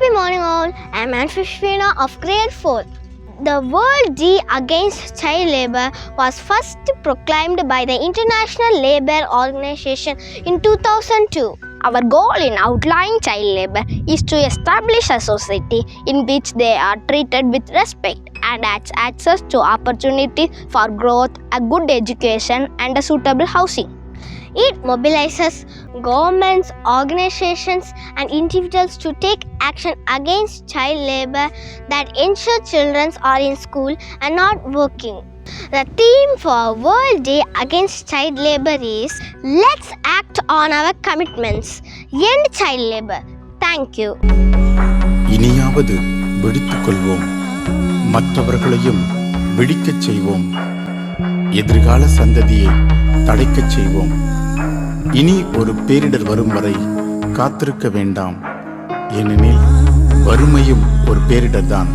Happy morning all, I am Anfishvina of grade 4. The World Day Against Child Labour was first proclaimed by the International Labour Organization in 2002. Our goal in outlawing child labour is to establish a society in which they are treated with respect and has access to opportunities for growth, a good education and a suitable housing. It mobilizes governments, organizations and individuals to take action against child labour that ensure children are in school and not working. The theme for World Day Against Child Labour is Let's Act on Our Commitments. End Child Labour. Thank you. இனியாவது விழித்துக் கொள்வோம், மற்றவர்களையும் விழிக்கச் செய்வோம், எதிர்கால சந்ததியை தடைக்கச் செய்வோம். இனி ஒரு பேரிடர் வரும் வரை காத்திருக்க வேண்டாம், ஏனெனில் வறுமையும் ஒரு பேரிடர் தான்.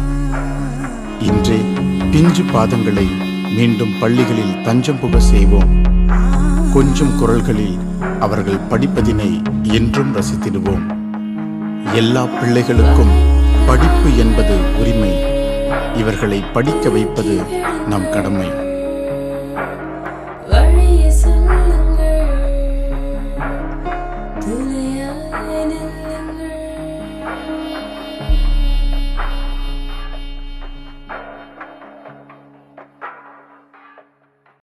இன்றே பிஞ்சு பாதங்களை மீண்டும் பள்ளிகளில் தஞ்சம் புக செய்வோம். கொஞ்சம் குரல்களில் அவர்கள் படிப்பதினை என்றும் ரசித்திடுவோம். எல்லா பிள்ளைகளுக்கும் படிப்பு என்பது உரிமை. இவர்களை படிக்க வைப்பது நம் கடமை. வழியை சொல்லுங்கள்.